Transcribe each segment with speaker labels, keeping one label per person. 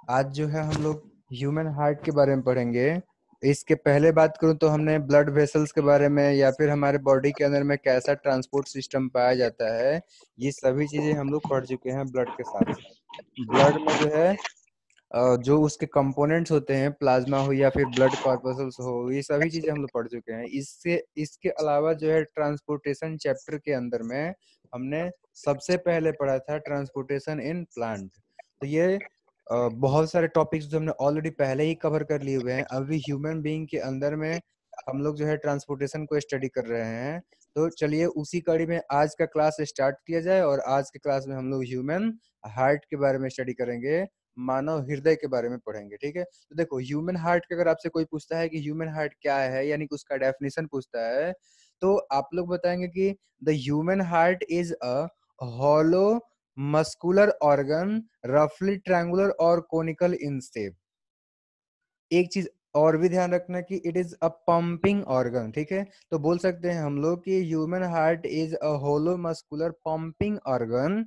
Speaker 1: आज जो है हम लोग ह्यूमन हार्ट के बारे में पढ़ेंगे। इसके पहले बात करूं तो हमने ब्लड वेसल्स के बारे में या फिर हमारे बॉडी के अंदर में कैसा ट्रांसपोर्ट सिस्टम पाया जाता है, ये सभी चीजें हम लोग पढ़ चुके हैं ब्लड के साथ साथ। ब्लड में जो है जो उसके कंपोनेंट्स होते हैं, प्लाज्मा हो या फिर ब्लड कॉर्पस्कल्स हो, ये सभी चीजें हम लोग पढ़ चुके हैं। इसके अलावा जो है ट्रांसपोर्टेशन चैप्टर के अंदर में हमने सबसे पहले पढ़ा था ट्रांसपोर्टेशन इन प्लांट। तो ये बहुत सारे टॉपिक्स जो हमने ऑलरेडी पहले ही कवर कर लिए हुए हैं। अभी ह्यूमन बीइंग के अंदर में हम लोग जो है ट्रांसपोर्टेशन को स्टडी कर रहे हैं। तो चलिए उसी कड़ी में आज का क्लास स्टार्ट किया जाए, और आज के क्लास में हम लोग ह्यूमन हार्ट के बारे में स्टडी करेंगे, मानव हृदय के बारे में पढ़ेंगे। ठीक है, तो देखो ह्यूमन हार्ट के अगर आपसे कोई पूछता है कि ह्यूमन हार्ट क्या है, यानी कि उसका डेफिनेशन पूछता है, तो आप लोग बताएंगे कि the human heart is a hollow muscular organ रफली ट्रायंगुलर और कोनिकल इन शेप। एक चीज और भी ध्यान रखना कि it is a pumping organ. ठीक है, तो बोल सकते हैं हम लोग कि human heart is a hollow muscular pumping organ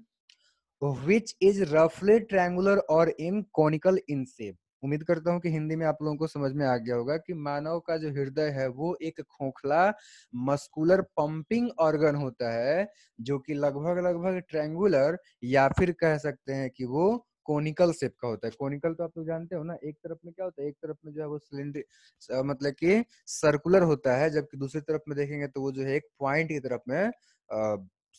Speaker 1: which is रफली ट्रायंगुलर और इन कॉनिकल इन शेप। उम्मीद करता हूं कि हिंदी में आप लोगों को समझ में आ गया होगा कि मानव का जो हृदय है वो एक खोखला मस्कुलर पंपिंग ऑर्गन होता है, जो कि लगभग लगभग ट्रायंगुलर या फिर कह सकते हैं कि वो कोनिकल शेप का होता है। कोनिकल तो आप लोग जानते हो ना, एक तरफ में क्या होता है, एक तरफ में जो है वो सिलेंडर मतलब कि सर्कुलर होता है, जबकि दूसरी तरफ में देखेंगे तो वो जो है एक पॉइंट की तरफ में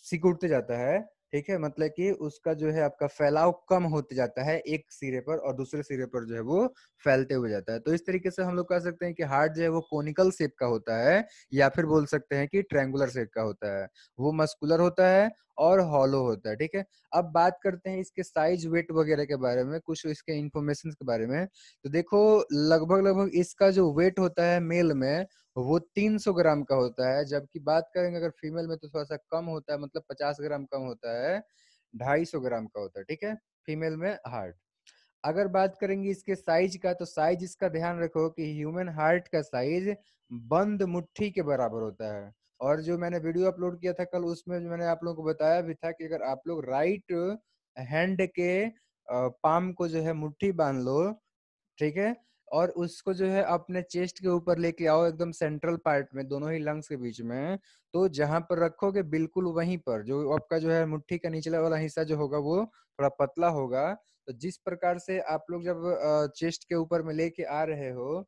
Speaker 1: सिकुड़ते जाता है। ठीक है, मतलब कि उसका जो है आपका फैलाव कम होते जाता है एक सिरे पर, और दूसरे सिरे पर जो है वो फैलते हुए जाता है। तो इस तरीके से हम लोग कह सकते हैं कि हार्ट जो है वो कोनिकल शेप का होता है, या फिर बोल सकते हैं कि ट्रायंगुलर शेप का होता है। वो मस्कुलर होता है और हॉलो होता है। ठीक है, अब बात करते हैं इसके साइज, वेट वगैरह के बारे में, कुछ इसके इंफॉर्मेशन के बारे में। तो देखो लगभग लगभग इसका जो वेट होता है मेल में वो 300 ग्राम का होता है, जबकि बात करेंगे अगर फीमेल में तो थोड़ा सा कम होता है, मतलब 50 ग्राम कम होता है, 250 ग्राम का होता है। ठीक है, फीमेल में हार्ट। अगर बात करेंगे इसके साइज का, तो साइज इसका ध्यान रखो कि ह्यूमन हार्ट का साइज बंद मुट्ठी के बराबर होता है। और जो मैंने वीडियो अपलोड किया था कल, उसमें जो मैंने आप लोगों को बताया भी था कि अगर आप लोग राइट हैंड के पाम को जो है मुट्ठी बांध लो, ठीक है, और उसको जो है अपने चेस्ट के ऊपर लेके आओ, एकदम सेंट्रल पार्ट में, दोनों ही लंग्स के बीच में, तो जहां पर रखोगे बिल्कुल वहीं पर जो आपका जो है मुट्ठी का निचला वाला हिस्सा जो होगा वो थोड़ा पतला होगा। तो जिस प्रकार से आप लोग जब चेस्ट के ऊपर में लेके आ रहे हो,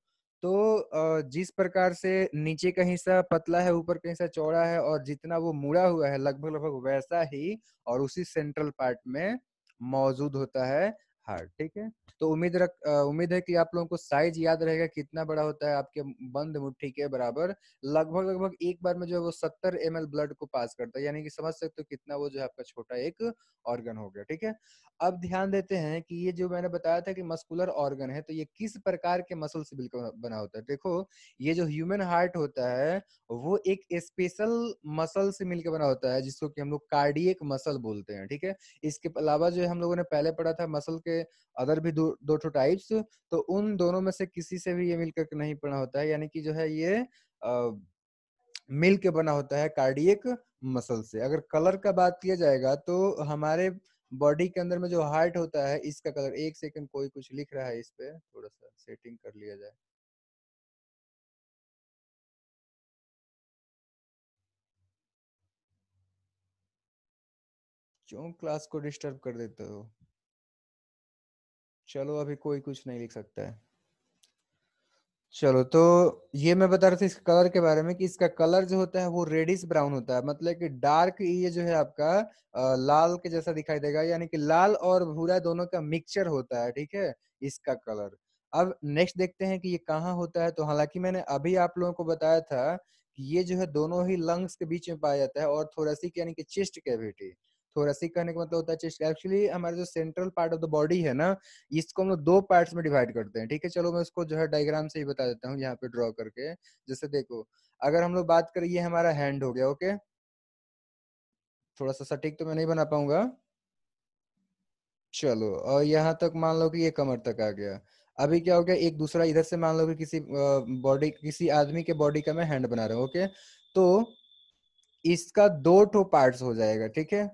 Speaker 1: तो जिस प्रकार से नीचे का हिस्सा पतला है, ऊपर का हिस्सा चौड़ा है, और जितना वो मुड़ा हुआ है लगभग लगभग वैसा ही और उसी सेंट्रल पार्ट में मौजूद होता है हार्ट। ठीक है, तो उम्मीद है कि आप लोगों को साइज याद रहेगा कितना बड़ा होता है, आपके बंद मुट्ठी के बराबर। लगभग लगभग एक बार में जो है वो 70 ml ब्लड को पास करता है, यानी कि समझ सकते हो कितना वो जो है आपका छोटा एक ऑर्गन हो गया। ठीक है, अब ध्यान देते हैं कि ये जो मैंने बताया था कि मस्कुलर ऑर्गन है, तो ये किस प्रकार के मसल से बिल्कुल बना होता है। देखो ये जो ह्यूमन हार्ट होता है वो एक स्पेशल मसल से मिलकर बना होता है, जिसको कि हम लोग कार्डियक मसल बोलते हैं। ठीक है, इसके अलावा जो है हम लोगों ने पहले पढ़ा था मसल के अदर भी दो ठो टाइप्स, तो उन दोनों में से किसी से भी ये मिलकर के नहीं बना होता है, यानी कि जो है ये मिल के बना होता है कार्डियक मसल से। अगर कलर का बात किया जाएगा तो हमारे बॉडी के अंदर में जो हार्ट होता है इसका कलर, एक सेकंड, कोई कुछ लिख रहा है, इस पे थोड़ा सा सेटिंग कर लिया जाए। क्यों क्लास को डिस्टर्ब कर देते हो? चलो अभी कोई कुछ नहीं लिख सकता है। चलो, तो ये मैं बता रहा था इसके कलर के बारे में कि इसका कलर जो होता है वो रेडिश ब्राउन होता है, मतलब कि डार्क, ये जो है आपका लाल के जैसा दिखाई देगा, यानी कि लाल और भूरा दोनों का मिक्सचर होता है। ठीक है, इसका कलर। अब नेक्स्ट देखते हैं कि ये कहाँ होता है। तो हालांकि मैंने अभी आप लोगों को बताया था कि ये जो है दोनों ही लंग्स के बीच में पाया जाता है, और थोरेसिक यानी कि चेस्ट कैविटी। थोरेसिक कहने का मतलब होता है चेस्ट। एक्चुअली हमारा जो central part of the body है ना, इसको हम लोग दो पार्ट्स में डिवाइड करते हैं। ठीक है, चलो मैं उसको जो है डायग्राम से ही बता देता हूँ यहाँ पे ड्रॉ करके। जैसे देखो, अगर हम लोग बात करें, ये हमारा हैंड हो गया। ओके, थोड़ा सा सटीक तो मैं नहीं बना पाऊंगा। चलो, और यहाँ तक मान लो कि ये कमर तक आ गया। अभी क्या हो गया, एक दूसरा इधर से मान लो कि किसी आदमी के बॉडी का मैं हैंड बना रहा हूँ। ओके, तो इसका दो ठो पार्ट्स हो जाएगा। ठीक है,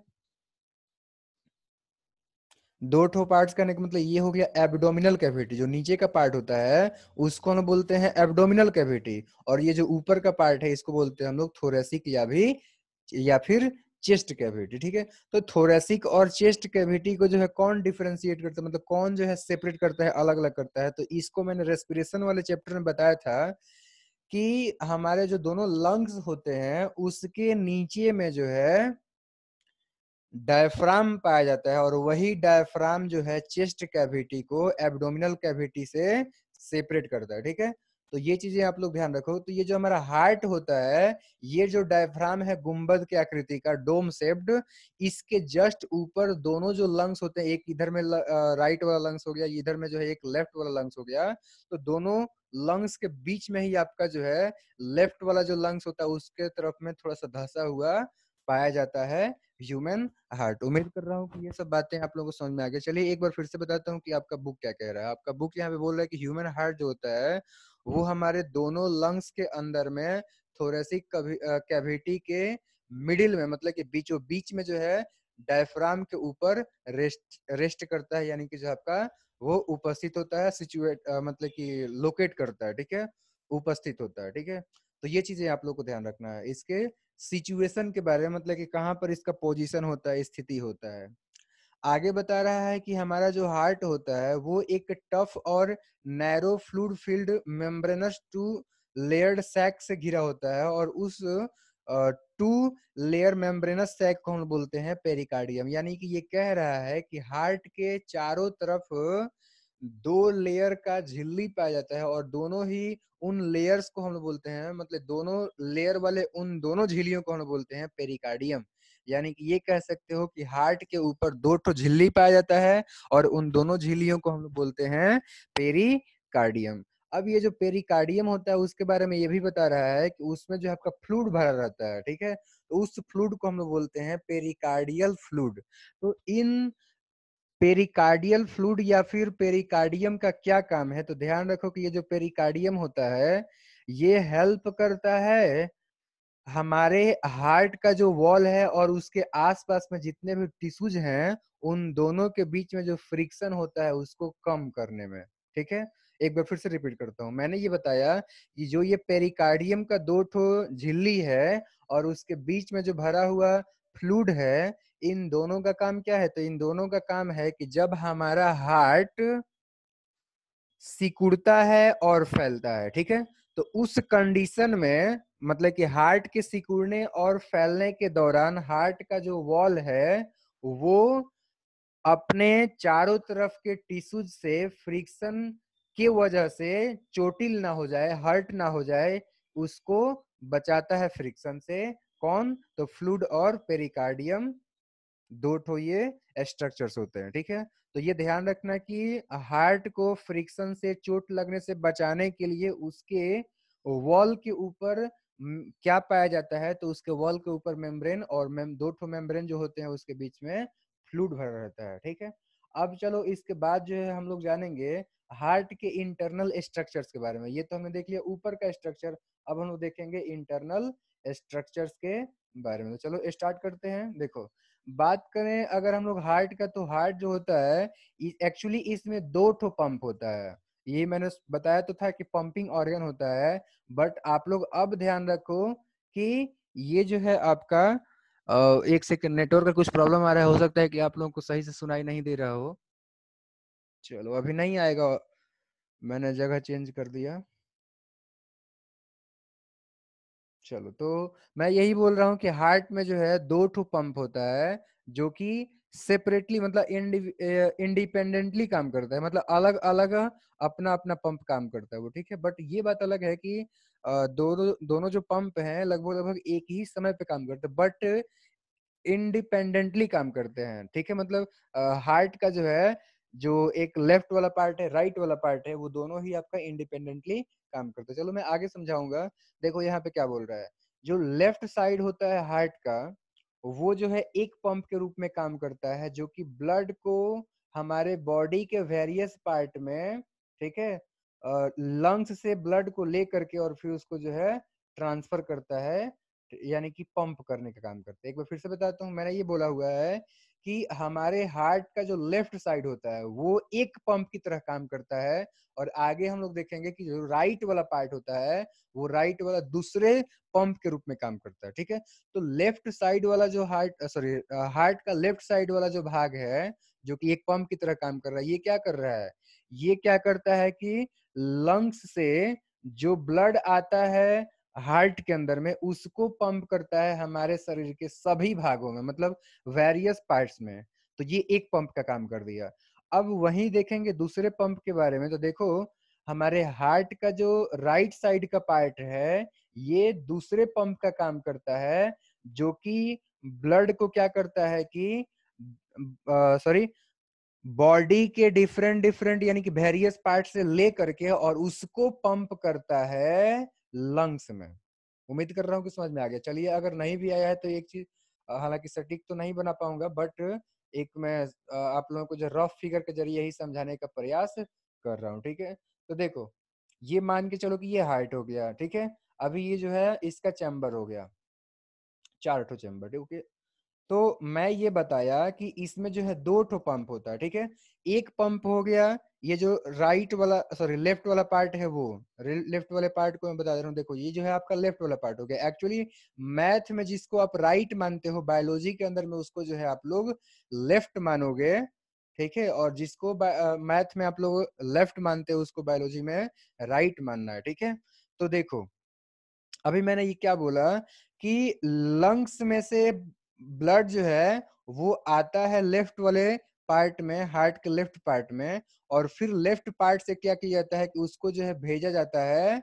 Speaker 1: दो ठो पार्ट्स करने का मतलब ये हो गया एब्डोमिनल कैविटी, जो नीचे का पार्ट होता है उसको हम बोलते हैं एब्डोमिनल कैविटी, और ये जो ऊपर का पार्ट है इसको बोलते हैं हम लोग थोरेसिक या फिर चेस्ट कैविटी। ठीक है, तो थोरेसिक और चेस्ट कैविटी को जो है कौन डिफरेंशिएट करता है, मतलब कौन जो है सेपरेट करता है, अलग अलग करता है, तो इसको मैंने रेस्पिरेशन वाले चैप्टर में बताया था कि हमारे जो दोनों लंग्स होते हैं उसके नीचे में जो है डायफ्राम पाया जाता है, और वही डायफ्राम जो है चेस्ट कैविटी को एब्डोमिनल कैविटी से सेपरेट करता है। ठीक है, तो ये चीजें आप लोग ध्यान रखो। तो ये जो हमारा हार्ट होता है, ये जो डायफ्राम है गुंबद के आकृति का, डोम शेप्ड, इसके जस्ट ऊपर दोनों जो लंग्स होते हैं, एक इधर में राइट वाला लंग्स हो गया, इधर में जो है एक लेफ्ट वाला लंग्स हो गया, तो दोनों लंग्स के बीच में ही आपका जो है लेफ्ट वाला जो लंग्स होता है उसके तरफ में थोड़ा सा धंसा हुआ पाया जाता है ह्यूमन हार्ट। उम्मीद कर रहा हूँ कि ये सब बातें आप लोगों को समझ में आ गई। चलिए एक बार फिर से बताता हूँ कि आपका बुक क्या कह रहा है। आपका बुक यहाँ पे बोल रहा है कि ह्यूमन हार्ट जो होता है वो हमारे दोनों लंग्स के अंदर में थोरेसिक कैविटी के मिडिल में, मतलब कि बीचों बीच में जो है डायफ्राम के ऊपर रेस्ट करता है, यानी कि जो आपका वो उपस्थित होता है, सिचुएट मतलब कि लोकेट करता है। ठीक है, उपस्थित होता है। ठीक है, तो ये चीजें आप लोग को ध्यान रखना है इसके सिचुएशन के बारे में, मतलब कि कहाँ पर इसका पोजीशन होता है, स्थिति होता है। आगे बता रहा है कि हमारा जो हार्ट होता है वो एक टफ और narrow fluid filled membranous two layered sac से घिरा होता है, और उस टू लेयर मेम्ब्रेनस सैक को हम बोलते हैं पेरिकार्डियम। यानी कि ये कह रहा है कि हार्ट के चारों तरफ दो लेयर का झिल्ली पाया जाता है, और दोनों ही उन लेयर्स को हम लोग बोलते हैं, मतलब दोनों लेयर वाले उन दोनों झिल्लियों को हम लोग बोलते हैं पेरिकार्डियम। यानी कि ये कह सकते हो कि हार्ट के ऊपर दो ठो झिल्ली पाया जाता है, और उन दोनों झिल्लियों को हम लोग बोलते हैं पेरिकार्डियम। अब ये जो पेरिकार्डियम होता है उसके बारे में ये भी बता रहा है कि उसमें जो आपका फ्लूइड भरा रहता है। ठीक है, तो उस फ्लूइड को हम लोग बोलते हैं पेरिकार्डियल फ्लूइड। तो इन पेरिकार्डियल फ्लूइड या फिर पेरिकार्डियम का क्या काम है, तो ध्यान रखो कि ये जो पेरिकार्डियम होता है ये हेल्प करता है हमारे हार्ट का जो वॉल है और उसके आसपास में जितने भी टिश्यूज हैं उन दोनों के बीच में जो फ्रिक्शन होता है उसको कम करने में। ठीक है, एक बार फिर से रिपीट करता हूँ। मैंने ये बताया कि जो ये पेरिकार्डियम का दो ठो झिल्ली है और उसके बीच में जो भरा हुआ फ्लूइड है, इन दोनों का काम क्या है, तो इन दोनों का काम है कि जब हमारा हार्ट सिकुड़ता है और फैलता है, ठीक है, तो उस कंडीशन में मतलब कि हार्ट के सिकुड़ने और फैलने के दौरान हार्ट का जो वॉल है वो अपने चारों तरफ के टिश्यूज से फ्रिक्शन की वजह से चोटिल ना हो जाए, हर्ट ना हो जाए, उसको बचाता है फ्रिक्शन से। कौन, तो फ्लूइड और पेरिकार्डियम, दो ठो ये स्ट्रक्चर्स होते हैं। ठीक है, तो ये ध्यान रखना कि हार्ट को फ्रिक्शन से चोट लगने से बचाने के लिए उसके वॉल के ऊपर क्या पाया जाता है, तो उसके वॉल के ऊपर मेम्ब्रेन और दो ठो मेम्ब्रेन जो होते हैं उसके बीच में फ्लूइड भरा रहता है। ठीक है, अब चलो इसके बाद जो है हम लोग जानेंगे हार्ट के इंटरनल स्ट्रक्चर्स के बारे में। ये तो हमने देख लिया ऊपर का स्ट्रक्चर, अब हम लोग देखेंगे इंटरनल स्ट्रक्चर्स के बारे में। तो चलो स्टार्ट करते हैं। देखो, बात करें अगर हम लोग हार्ट का, तो हार्ट जो होता है एक्चुअली इसमें दो ठो पंप होता है। ये मैंने बताया तो था कि पंपिंग ऑर्गन होता है, बट आप लोग अब ध्यान रखो कि ये जो है आपका एक सेकंड, नेटवर्क का कुछ प्रॉब्लम आ रहा है, हो सकता है कि आप लोगों को सही से सुनाई नहीं दे रहा हो। चलो अभी नहीं आएगा, मैंने जगह चेंज कर दिया। चलो, तो मैं यही बोल रहा हूँ कि हार्ट में जो है दो ठो पंप होता है जो कि सेपरेटली मतलब इंडिपेंडेंटली काम करता है, मतलब अलग अलग अपना अपना पंप काम करता है वो। ठीक है, बट ये बात अलग है कि दोनों दोनों जो पंप हैं लगभग लगभग एक ही समय पे काम करते हैं, बट इंडिपेंडेंटली काम करते हैं। ठीक है, मतलब हार्ट का जो है, जो एक लेफ्ट वाला पार्ट है, राइट वाला पार्ट है, वो दोनों ही आपका इंडिपेंडेंटली काम करते हैं। चलो मैं आगे समझाऊंगा। देखो यहाँ पे क्या बोल रहा है, जो लेफ्ट साइड होता है हार्ट का वो जो है एक पंप के रूप में काम करता है, जो कि ब्लड को हमारे बॉडी के वेरियस पार्ट में, ठीक है, लंग्स से ब्लड को ले करके और फिर उसको जो है ट्रांसफर करता है, यानी कि पंप करने का काम करते हैं। एक बार फिर से बताता हूँ, मैंने ये बोला हुआ है कि हमारे हार्ट का जो लेफ्ट साइड होता है वो एक पंप की तरह काम करता है, और आगे हम लोग देखेंगे कि जो राइट वाला पार्ट होता है वो राइट वाला दूसरे पंप के रूप में काम करता है। ठीक है, तो लेफ्ट साइड वाला जो हार्ट का लेफ्ट साइड वाला जो भाग है जो कि एक पंप की तरह काम कर रहा है, ये क्या कर रहा है, ये क्या करता है कि लंग्स से जो ब्लड आता है हार्ट के अंदर में उसको पंप करता है हमारे शरीर के सभी भागों में, मतलब वेरियस पार्ट्स में। तो ये एक पंप का काम कर दिया। अब वहीं देखेंगे दूसरे पंप के बारे में, तो देखो हमारे हार्ट का जो राइट साइड का पार्ट है ये दूसरे पंप का काम करता है, जो कि ब्लड को क्या करता है कि सॉरी बॉडी के डिफरेंट डिफरेंट यानी कि वेरियस पार्ट से ले करके और उसको पंप करता है लंग्स में। उम्मीद कर रहा हूँ कि समझ में आ गया। चलिए, अगर नहीं भी आया है तो एक चीज, हालांकि सटीक तो नहीं बना पाऊंगा, बट एक मैं आप लोगों को जो रफ फिगर के जरिए ही समझाने का प्रयास कर रहा हूँ। ठीक है, तो देखो ये मान के चलो कि ये हार्ट हो गया। ठीक है, अभी ये जो है इसका चैम्बर हो गया, 4 ठो चैम्बर। ठीक है, तो मैं ये बताया कि इसमें जो है 2 ठो पंप होता है। ठीक है, एक पंप हो गया ये जो राइट वाला सॉरी लेफ्ट वाला पार्ट है, वो लेफ्ट वाले पार्ट को मैं बता दे रहा हूँ। देखो ये जो है आपका लेफ्ट वाला पार्ट हो गया। एक्चुअली मैथ में जिसको आप राइट मानते हो बायोलॉजी के अंदर में उसको जो है आप लोग लेफ्ट मानोगे। ठीक है, और जिसको मैथ में आप लोग लेफ्ट मानते हो उसको बायोलॉजी में राइट मानना है। ठीक है, तो देखो अभी मैंने ये क्या बोला कि लंग्स में से ब्लड जो है वो आता है लेफ्ट वाले पार्ट में, हार्ट के लेफ्ट पार्ट में, और फिर लेफ्ट पार्ट से क्या किया जाता है कि उसको जो है भेजा जाता है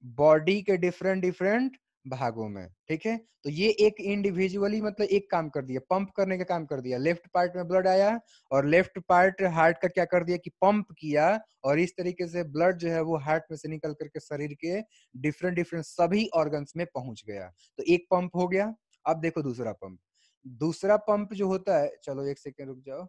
Speaker 1: बॉडी के डिफरेंट डिफरेंट भागों में। ठीक है, तो ये एक इंडिविजुअली मतलब एक काम कर दिया, पंप करने का काम कर दिया। लेफ्ट पार्ट में ब्लड आया और लेफ्ट पार्ट हार्ट का क्या कर दिया कि पंप किया, और इस तरीके से ब्लड जो है वो हार्ट में से निकल करके शरीर के डिफरेंट डिफरेंट सभी ऑर्गन्स में पहुंच गया। तो एक पंप हो गया। अब देखो दूसरा पंप, दूसरा पंप जो होता है, चलो एक सेकेंड रुक जाओ।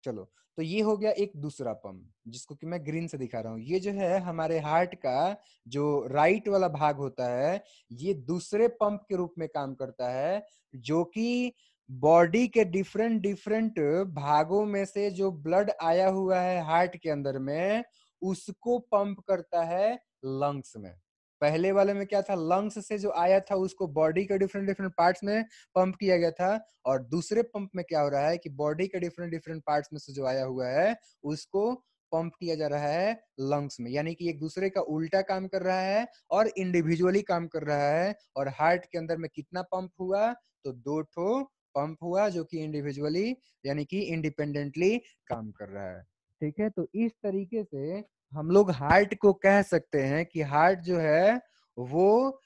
Speaker 1: चलो, तो ये हो गया एक दूसरा पंप जिसको कि मैं ग्रीन से दिखा रहा हूँ। ये जो है हमारे हार्ट का जो राइट वाला भाग होता है ये दूसरे पंप के रूप में काम करता है, जो कि बॉडी के डिफरेंट डिफरेंट भागों में से जो ब्लड आया हुआ है हार्ट के अंदर में उसको पंप करता है लंग्स में। पहले वाले में क्या था, लंग्स से जो आया था उसको बॉडी के डिफरेंट डिफरेंट पार्ट्स में पंप किया गया था, और दूसरे पंप में क्या हो रहा है कि बॉडी के डिफरेंट डिफरेंट पार्ट्स में से जो आया हुआ है उसको पंप किया जा रहा है लंग्स में। यानी कि एक दूसरे का उल्टा काम कर रहा है और इंडिविजुअली काम कर रहा है। और हार्ट के अंदर में कितना पंप हुआ, तो 2 ठो पंप हुआ जो कि इंडिविजुअली यानी कि इंडिपेंडेंटली काम कर रहा है। ठीक है, तो इस तरीके से हम लोग हार्ट को कह सकते हैं कि हार्ट जो है वो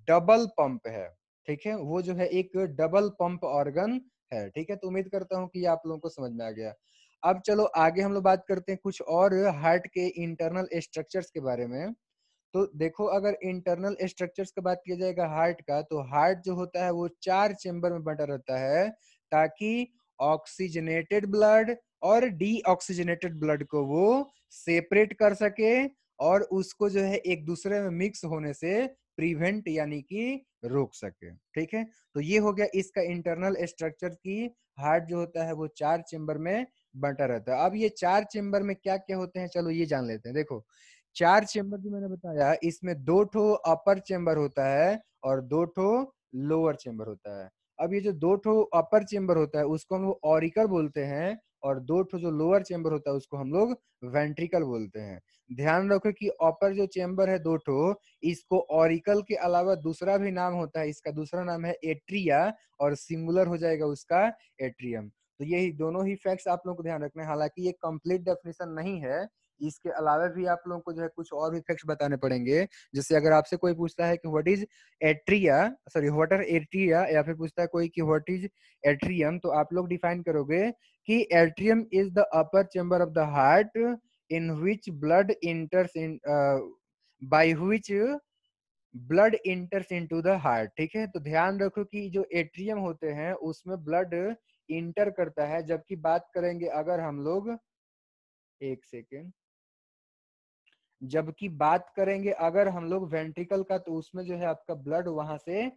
Speaker 1: डबल पंप है। ठीक है, वो जो है एक डबल पंप ऑर्गन है। ठीक है, तो उम्मीद करता हूँ कि आप लोगों को समझ में आ गया। अब चलो आगे हम लोग बात करते हैं कुछ और हार्ट के इंटरनल स्ट्रक्चर्स के बारे में। तो देखो अगर इंटरनल स्ट्रक्चर्स की बात किया जाएगा हार्ट का, तो हार्ट जो होता है वो 4 चेंबर में बंटा रहता है, ताकि ऑक्सीजनेटेड ब्लड और डीऑक्सीजनेटेड ब्लड को वो सेपरेट कर सके और उसको जो है एक दूसरे में मिक्स होने से प्रिवेंट यानी कि रोक सके। ठीक है, तो ये हो गया इसका इंटरनल स्ट्रक्चर की हार्ट जो होता है वो 4 चेंबर में बंटा रहता है। अब ये 4 चेंबर में क्या क्या होते हैं चलो ये जान लेते हैं। देखो 4 चेंबर जो मैंने बताया इसमें 2 ठो अपर चेंबर होता है और 2 ठो लोअर चेंबर होता है। अब ये जो 2 ठो अपर चेंबर होता है उसको हम लोग ऑरिकल बोलते हैं, और 2 ठो जो लोअर चेंबर होता है उसको हम लोग वेंट्रिकल बोलते हैं। ध्यान रखो कि अपर जो चेंबर है 2 ठो, इसको ऑरिकल के अलावा दूसरा भी नाम होता है, इसका दूसरा नाम है एट्रिया, और सिंगुलर हो जाएगा उसका एट्रियम। तो यही दोनों ही फैक्ट्स आप लोगों को ध्यान रखना है। हालांकि ये कंप्लीट डेफिनेशन नहीं है, इसके अलावा भी आप लोगों को जो है कुछ और भी फैक्ट्स बताने पड़ेंगे। जैसे अगर आपसे कोई पूछता है कि what is atria sorry what are atria, या फिर पूछता है कोई कि व्हाट इज एट्रियम, तो आप लोग डिफाइन करोगे कि atrium is the upper chamber of the heart in which blood इंटर्स in by which blood इंटर्स into the heart. ठीक है, तो ध्यान रखो कि जो एट्रियम होते हैं उसमें ब्लड इंटर करता है, जबकि बात करेंगे अगर हम लोग एक सेकेंड, जबकि बात करेंगे अगर हम लोग वेंट्रिकल का, तो उसमें जो है आपका ब्लड वहां से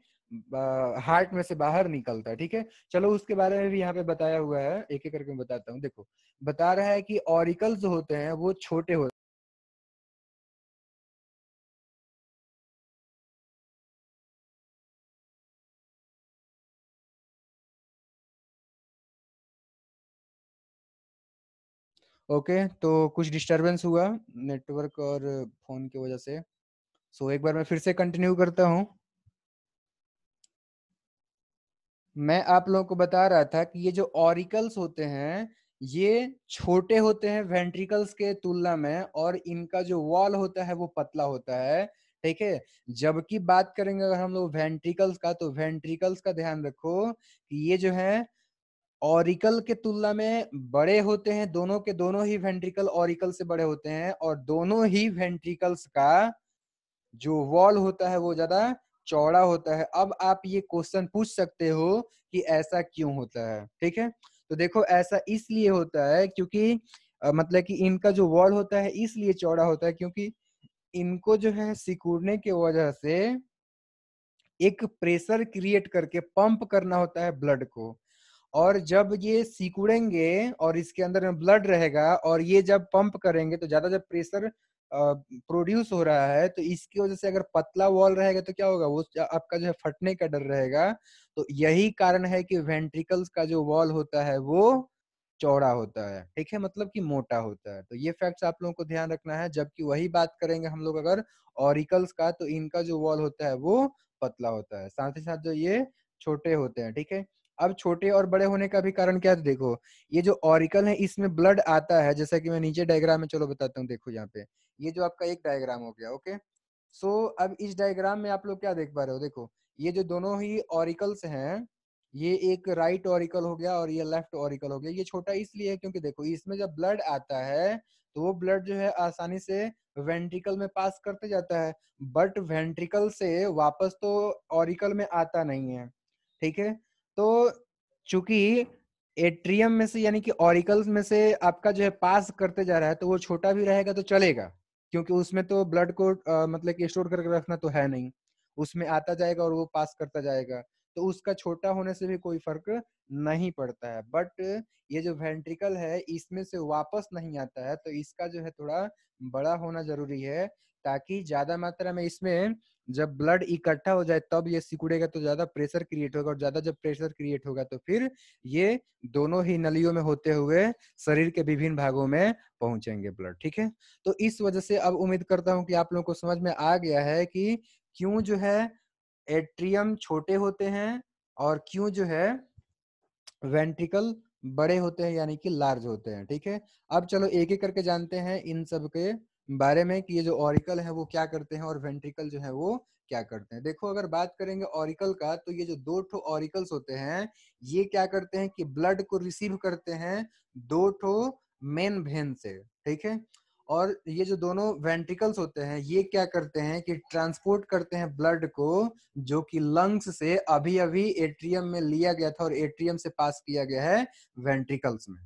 Speaker 1: हार्ट में से बाहर निकलता है। ठीक है, चलो उसके बारे में भी यहाँ पे बताया हुआ है, एक एक करके मैं बताता हूँ। देखो, बता रहा है कि ऑरिकल्स जो होते हैं वो छोटे होते हैं। ओके, तो कुछ डिस्टरबेंस हुआ नेटवर्क और फोन की वजह से। सो एक बार मैं फिर से कंटिन्यू करता हूँ। मैं आप लोगों को बता रहा था कि ये जो ऑरिकल्स होते हैं ये छोटे होते हैं वेंट्रिकल्स के तुलना में, और इनका जो वॉल होता है वो पतला होता है। ठीक है, जबकि बात करेंगे अगर हम लोग वेंट्रिकल्स का, तो वेंट्रिकल्स का ध्यान रखो कि ये जो है ऑरिकल के तुलना में बड़े होते हैं। दोनों के दोनों ही वेंट्रिकल ऑरिकल से बड़े होते हैं, और दोनों ही वेंट्रिकल्स का जो वॉल होता है वो ज्यादा चौड़ा होता है। अब आप ये क्वेश्चन पूछ सकते हो कि ऐसा क्यों होता है। ठीक है, तो देखो ऐसा इसलिए होता है क्योंकि मतलब कि इनका जो वॉल होता है इसलिए चौड़ा होता है क्योंकि इनको जो है सिकुड़ने की वजह से एक प्रेशर क्रिएट करके पंप करना होता है ब्लड को। और जब ये सिकुड़ेंगे और इसके अंदर में ब्लड रहेगा और ये जब पंप करेंगे तो ज्यादा जब प्रेशर प्रोड्यूस हो रहा है, तो इसकी वजह से अगर पतला वॉल रहेगा तो क्या होगा, वो आपका जो है फटने का डर रहेगा। तो यही कारण है कि वेंट्रिकल्स का जो वॉल होता है वो चौड़ा होता है। ठीक है, मतलब कि मोटा होता है। तो ये फैक्ट्स आप लोगों को ध्यान रखना है। जबकि वही बात करेंगे हम लोग अगर ऑरिकल्स का, तो इनका जो वॉल होता है वो पतला होता है, साथ ही साथ जो ये छोटे होते हैं। ठीक है, अब छोटे और बड़े होने का भी कारण क्या है, तो देखो ये जो ऑरिकल है इसमें ब्लड आता है, जैसा कि मैं नीचे डायग्राम में चलो बताता हूँ। देखो यहाँ पे ये जो आपका एक डायग्राम हो गया। ओके, सो अब इस डायग्राम में आप लोग क्या देख पा रहे हो, देखो ये जो दोनों ही ऑरिकल्स हैं, ये एक राइट ऑरिकल हो गया और ये लेफ्ट ऑरिकल हो गया। ये छोटा इसलिए है क्योंकि देखो इसमें जब ब्लड आता है तो वो ब्लड जो है आसानी से वेंट्रिकल में पास करते जाता है, बट वेंट्रिकल से वापस तो ऑरिकल में आता नहीं है। ठीक है, तो चूंकि एट्रियम में से यानी कि ऑरिकल्स में से आपका जो है पास करते जा रहा है, तो वो छोटा भी रहेगा तो चलेगा, क्योंकि उसमें तो ब्लड को मतलब कि स्टोर करके रखना तो है नहीं, उसमें आता जाएगा और वो पास करता जाएगा। तो उसका छोटा होने से भी कोई फर्क नहीं पड़ता है। बट ये जो वेंट्रिकल है इसमें से वापस नहीं आता है, तो इसका जो है थोड़ा बड़ा होना जरूरी है, ताकि ज्यादा मात्रा में इसमें जब ब्लड इकट्ठा हो जाए तब ये सिकुड़ेगा, तो ज्यादा प्रेशर क्रिएट होगा, और ज्यादा जब प्रेशर क्रिएट होगा तो फिर ये दोनों ही नलियों में होते हुए शरीर के विभिन्न भागों में पहुंचेंगे ब्लड। ठीक है, तो इस वजह से अब उम्मीद करता हूं कि आप लोगों को समझ में आ गया है कि क्यों जो है एट्रियम छोटे होते हैं और क्यों जो है वेंट्रिकल बड़े होते हैं यानी कि लार्ज होते हैं। ठीक है, अब चलो एक एक करके जानते हैं इन सब के बारे में कि ये जो ऑरिकल है वो क्या करते हैं और वेंट्रिकल जो है वो क्या करते हैं। देखो अगर बात करेंगे ऑरिकल का, तो ये जो दो ठो ऑरिकल्स होते हैं ये क्या करते हैं कि ब्लड को रिसीव करते हैं दो ठो मेन वेन से। ठीक है, और ये जो दोनों वेंट्रिकल्स होते हैं ये क्या करते हैं कि ट्रांसपोर्ट करते हैं ब्लड को, जो कि लंग्स से अभी अभी एट्रियम में लिया गया था और एट्रियम से पास किया गया है वेंट्रिकल्स में।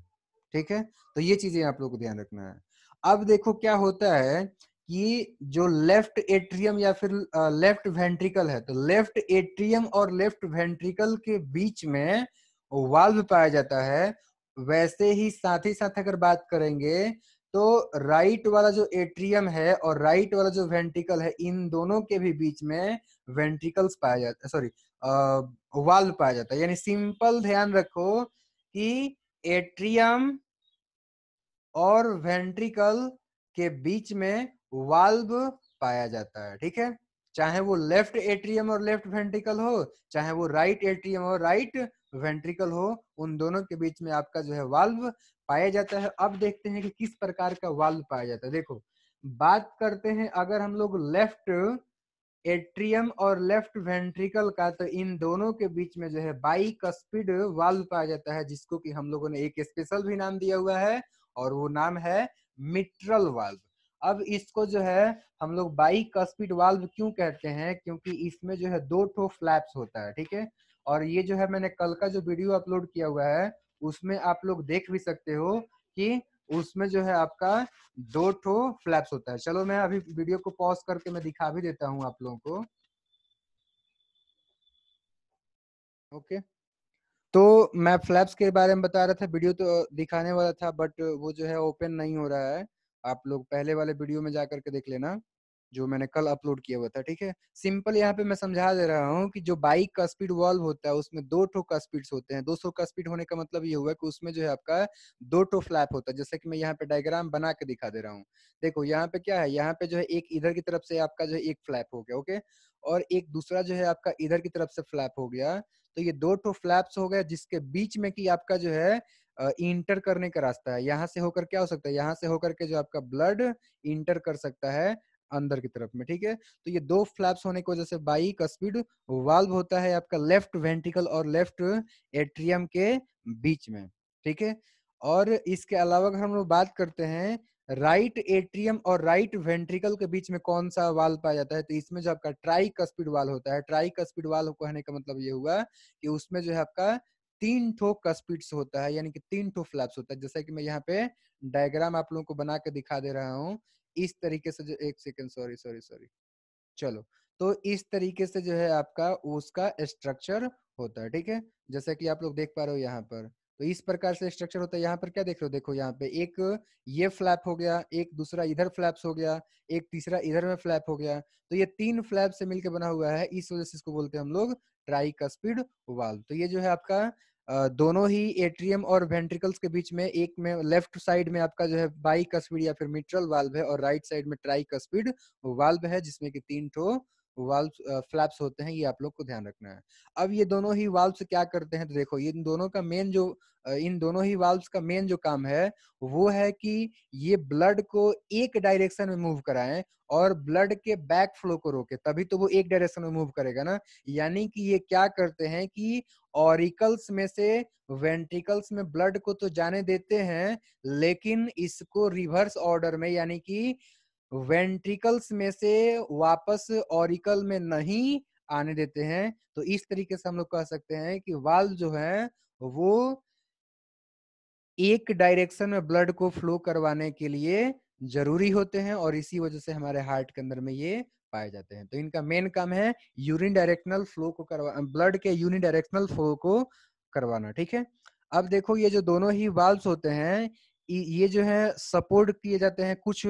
Speaker 1: ठीक है, तो ये चीजें आप लोग को ध्यान रखना है। अब देखो क्या होता है कि जो लेफ्ट एट्रियम या फिर लेफ्ट वेंट्रिकल है, तो लेफ्ट एट्रियम और लेफ्ट वेंट्रिकल के बीच में वाल्व पाया जाता है। वैसे ही साथ अगर बात करेंगे तो राइट वाला जो एट्रियम है और राइट वाला जो वेंट्रिकल है, इन दोनों के भी बीच में वेंट्रिकल्स पाया जाता है, सॉरी वाल्व पाया जाता है। यानी सिंपल ध्यान रखो कि एट्रियम और वेंट्रिकल के बीच में वाल्व पाया जाता है। ठीक है, चाहे वो लेफ्ट एट्रियम और लेफ्ट वेंट्रिकल हो, चाहे वो राइट एट्रियम और राइट वेंट्रिकल हो, उन दोनों के बीच में आपका जो है वाल्व पाया जाता है। अब देखते हैं कि किस प्रकार का वाल्व पाया जाता है। देखो बात करते हैं अगर हम लोग लेफ्ट एट्रियम और लेफ्ट वेंट्रिकल का, तो इन दोनों के बीच में जो है बाइकस्पिड वाल्व पाया जाता है, जिसको कि हम लोगों ने एक स्पेशल भी नाम दिया हुआ है, और वो नाम है मिट्रल वाल्व। अब इसको जो है हम लोग बाइकस्पिड वाल्व क्यों कहते हैं, क्योंकि इसमें जो है दो ठो फ्लैप्स होता है। ठीक है, और ये जो है मैंने कल का जो वीडियो अपलोड किया हुआ है उसमें आप लोग देख भी सकते हो कि उसमें जो है आपका दो ठो फ्लैप्स होता है। चलो मैं अभी वीडियो को पॉज करके मैं दिखा भी देता हूँ आप लोगों को। ओके। तो मैं फ्लैप्स के बारे में बता रहा था, वीडियो तो दिखाने वाला था बट वो जो है ओपन नहीं हो रहा है। आप लोग पहले वाले वीडियो में जा करके देख लेना, जो मैंने कल अपलोड किया हुआ था, ठीक है। सिंपल यहाँ पे मैं समझा दे रहा हूँ कि जो बाइक का स्पीड वॉल्व होता है उसमें दो ठो का स्पीड्स होते हैं। 200 का स्पीड होने का मतलब ये हुआ कि उसमें जो है आपका दो ठो फ्लैप होता है, जैसे कि मैं यहाँ पे डायग्राम बना के दिखा दे रहा हूँ। देखो यहाँ पे क्या है, यहाँ पे जो है एक इधर की तरफ से आपका जो है एक फ्लैप हो गया, ओके, और एक दूसरा जो है आपका इधर की तरफ से फ्लैप हो गया। तो ये दो ठो फ्लैप्स हो गए जिसके बीच में कि आपका जो है इंटर करने का रास्ता है। यहाँ से होकर क्या हो सकता है, यहाँ से होकर के जो आपका ब्लड इंटर कर सकता है अंदर की तरफ में, ठीक है। तो ये दो फ्लैप्स होने की वजह से बाइक स्पीड वाल्व होता है आपका लेफ्ट वेंट्रिकल और लेफ्ट एट्रियम के बीच में, ठीक है। और इसके अलावा अगर हम लोग बात करते हैं राइट एट्रियम और राइट वेंट्रिकल के बीच में कौन सा वाल्व पाया जाता है, तो इसमें जो आपका ट्राइकस्पिड वाल्व होता है। ट्राइकस्पिड वाल्व कहने का मतलब ये हुआ कि उसमें जो है आपका तीन ठो कस्पिड्स होता है, यानी कि तीन ठो फ्लैप्स होता है। जैसा कि मैं यहाँ पे डायग्राम आप लोगों को बना के दिखा दे रहा हूँ इस तरीके से। जो एक सेकेंड, सॉरी सॉरी सॉरी, चलो। तो इस तरीके से जो है आपका उसका स्ट्रक्चर होता है, ठीक है, जैसा कि आप लोग देख पा रहे हो यहाँ पर। तो इस प्रकार से स्ट्रक्चर होता है। यहाँ पर क्या देख रहे हो, देखो यहाँ पे एक ये फ्लैप हो गया, एक दूसरा इधर फ्लैप्स हो गया, एक तीसरा इधर में फ्लैप हो गया। तो ये तीन फ्लैप से मिलकर बना हुआ है, इस वजह से इसको बोलते हैं हम लोग ट्राइकस्पिड वाल्व। तो ये जो है आपका दोनों ही एट्रियम और वेंट्रिकल्स के बीच में, एक में लेफ्ट साइड में आपका जो है बाइकस्पिड या फिर मिट्रल वाल्व है, और राइट साइड में ट्राइकस्पिड वाल्व है जिसमें कि तीन ठो वाल्व फ्लैप्स होते हैं। ये आप लोग को ध्यान रखना है। अब ये दोनों ही वाल्व्स क्या करते हैं, तो देखो ये इन दोनों का मेन जो इन दोनों ही वाल्व्स का मेन जो काम है वो है कि ये ब्लड को एक डायरेक्शन में मूव कराएं और ब्लड के बैक फ्लो को रोके, तभी तो वो एक डायरेक्शन में मूव करेगा ना। यानी कि ये क्या करते हैं कि ऑरिकल्स में से वेंट्रिकल्स में ब्लड को तो जाने देते हैं, लेकिन इसको रिवर्स ऑर्डर में, यानी कि वेंट्रिकल्स में से वापस ऑरिकल में नहीं आने देते हैं। तो इस तरीके से हम लोग कह सकते हैं कि वाल्व जो है वो एक डायरेक्शन में ब्लड को फ्लो करवाने के लिए जरूरी होते हैं, और इसी वजह से हमारे हार्ट के अंदर में ये पाए जाते हैं। तो इनका मेन काम है यूरिन डायरेक्शनल फ्लो को करवा ब्लड के यूनिडायरेक्शनल डायरेक्शनल फ्लो को करवाना, ठीक है। अब देखो ये जो दोनों ही वाल्व्स होते हैं ये जो है सपोर्ट किए जाते हैं कुछ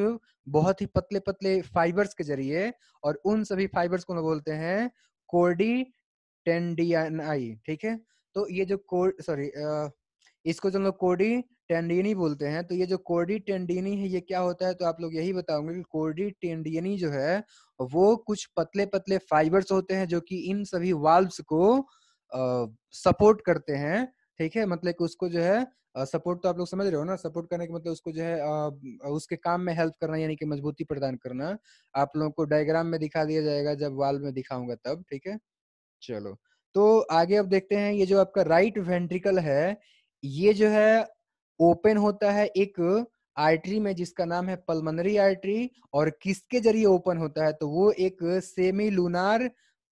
Speaker 1: बहुत ही पतले पतले फाइबर्स के जरिए, और उन सभी फाइबर्स को हम बोलते हैं कोर्डी टेंडियनाई, ठीक है। तो ये जो कोड सॉरी इसको जो हम लोग कोडी टेंडियनी बोलते हैं। तो ये जो कोडी टेंडियनी है ये क्या होता है, तो आप लोग यही बताओगे कि कोडी टेंडियनी जो है वो कुछ पतले पतले फाइबर्स होते हैं जो कि इन सभी वाल्व्स को सपोर्ट करते हैं, ठीक है। मतलब कि उसको जो है सपोर्ट, तो आप लोग समझ रहे हो ना, सपोर्ट करने का मतलब उसको जो है उसके काम में हेल्प करना, यानी कि मजबूती प्रदान करना। आप लोगों को डायग्राम में दिखा दिया जाएगा जब वाल्व में दिखाऊंगा तब, ठीक है। चलो, तो आगे अब देखते हैं। ये जो आपका राइट वेंट्रिकल है ये जो है ओपन होता है एक आर्टरी में जिसका नाम है पल्मोनरी आर्टरी, और किसके जरिए ओपन होता है, तो वो एक सेमी लूनार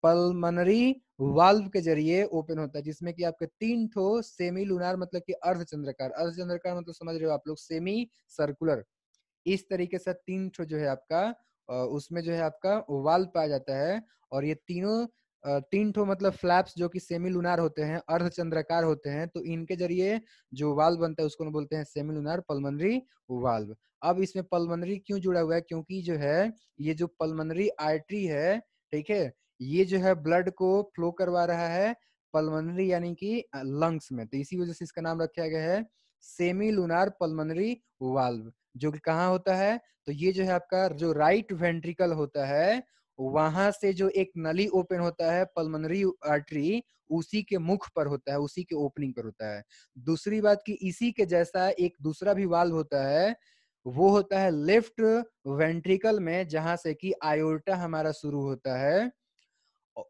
Speaker 1: पल्मोनरी वाल्व के जरिए ओपन होता है, जिसमें कि आपके तीन ठो सेमी लूनार मतलब कि अर्धचंद्राकार, अर्धचंद्राकार मतलब समझ रहे हो आप लोग, सेमी सर्कुलर, इस तरीके से तीन ठो जो है आपका उसमें जो है आपका वाल्व पाया जाता है। और ये तीनों तीन ठो मतलब फ्लैप्स जो कि सेमी लूनार होते हैं, अर्धचंद्राकार होते हैं, तो इनके जरिए जो वाल्व बनता है उसको हम बोलते हैं सेमी लूनार पल्मोनरी वाल्व। अब इसमें पल्मोनरी क्यों जुड़ा हुआ है, क्योंकि जो है ये जो पल्मोनरी आर्टरी है, ठीक है, ये जो है ब्लड को फ्लो करवा रहा है पल्मोनरी यानी कि लंग्स में, तो इसी वजह से इसका नाम रखा गया है सेमी लूनार पल्मोनरी वाल्व, जो कि कहाँ होता है, तो ये जो है आपका जो राइट वेंट्रिकल होता है वहां से जो एक नली ओपन होता है पल्मोनरी आर्टरी, उसी के मुख पर होता है, उसी के ओपनिंग पर होता है। दूसरी बात कि इसी के जैसा एक दूसरा भी वाल्व होता है, वो होता है लेफ्ट वेंट्रिकल में, जहां से कि आयोर्टा हमारा शुरू होता है।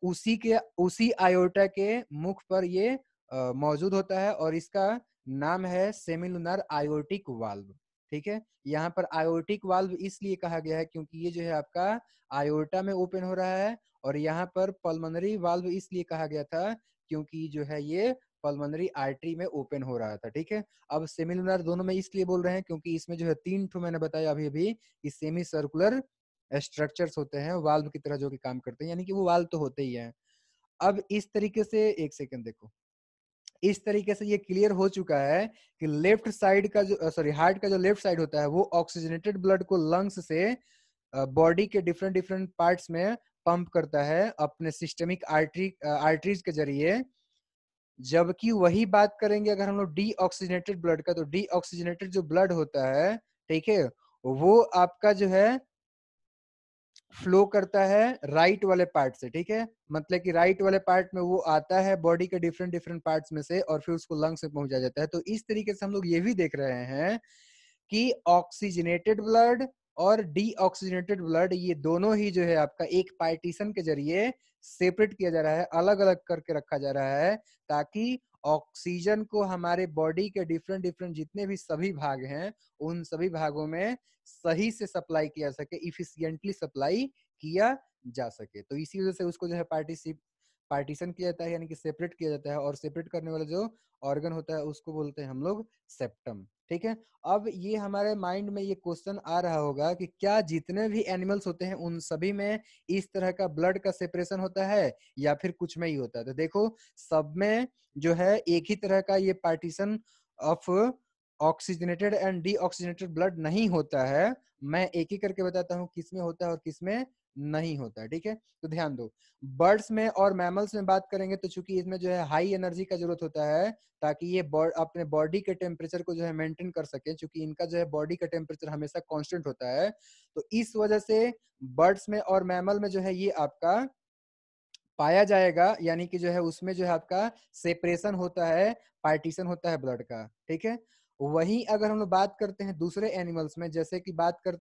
Speaker 1: उसी आयोर्टा के मुख पर ये मौजूद होता है, और इसका नाम है सेमिलुनर आयोर्टिक वाल्व, ठीक है। यहाँ पर आयोर्टिक वाल्व इसलिए कहा गया है क्योंकि ये जो है आपका आयोर्टा में ओपन हो रहा है, और यहाँ पर पल्मोनरी वाल्व इसलिए कहा गया था क्योंकि जो है ये पल्मोनरी आर्टरी में ओपन हो रहा था, ठीक है। अब सेमिलुनर दोनों में इसलिए बोल रहे हैं क्योंकि इसमें जो है तीन ठो मैंने बताया अभी अभी कि सेमी सर्कुलर स्ट्रक्चर्स होते हैं वाल्व की तरह जो कि काम करते हैं, यानी कि वो वाल्व तो होते ही हैं। अब इस तरीके से एक सेकंड देखो, इस तरीके से ये क्लियर हो चुका है कि लेफ्ट साइड का जो सॉरी हार्ट का जो लेफ्ट साइड होता है वो ऑक्सीजनेटेड ब्लड को लंग्स से बॉडी के डिफरेंट डिफरेंट पार्ट्स में पंप करता है अपने सिस्टमिक आर्टरीज के जरिए। जबकि वही बात करेंगे अगर हम लोग डीऑक्सीजनेटेड ब्लड का, तो डीऑक्सीजनेटेड जो ब्लड होता है, ठीक है, वो आपका जो है फ्लो करता है राइट वाले पार्ट से, ठीक है, मतलब कि राइट वाले पार्ट में वो आता है बॉडी के डिफरेंट डिफरेंट पार्ट्स में से और फिर उसको लंग्स में पहुंचा जाता है। तो इस तरीके से हम लोग ये भी देख रहे हैं कि ऑक्सीजनेटेड ब्लड और डीऑक्सीजनेटेड ब्लड ये दोनों ही जो है आपका एक पार्टीशन के जरिए सेपरेट किया जा रहा है, अलग अलग करके रखा जा रहा है, ताकि ऑक्सीजन को हमारे बॉडी के डिफरेंट डिफरेंट जितने भी सभी भाग हैं उन सभी भागों में सही से सप्लाई किया सके, इफिशियंटली सप्लाई किया जा सके। तो इसी वजह से उसको जो है पार्टीशन किया जाता है, यानी कि सेपरेट किया जाता है, और सेपरेट करने वाला जो ऑर्गन होता है उसको बोलते हैं हम लोग सेप्टम, ठीक है। अब ये हमारे माइंड में ये क्वेश्चन आ रहा होगा कि क्या जितने भी एनिमल्स होते हैं उन सभी में इस तरह का ब्लड का सेपरेशन होता है या फिर कुछ में ही होता है? तो देखो, सब में जो है एक ही तरह का ये partition of oxygenated and deoxygenated blood नहीं होता है। मैं एक एक करके बताता हूँ किसमें होता है और किसमें नहीं होता है, ठीक है। तो ध्यान दो, बर्ड्स में और मैमल्स में बात करेंगे तो चूंकि इसमें जो है हाई एनर्जी का जरूरत होता है ताकि ये अपने बॉडी के टेम्परेचर को जो है मेंटेन कर सके, क्योंकि इनका जो है बॉडी का टेम्परेचर हमेशा कांस्टेंट होता है। तो इस वजह से बर्ड्स में और मैमल में जो है ये आपका पाया जाएगा, यानी कि जो है उसमें जो है आपका सेपरेशन होता है, पार्टीशन होता है ब्लड का, ठीक है। वहीं अगर हम लोग बात करते हैं दूसरे एनिमल्स में, जैसे कि बात कर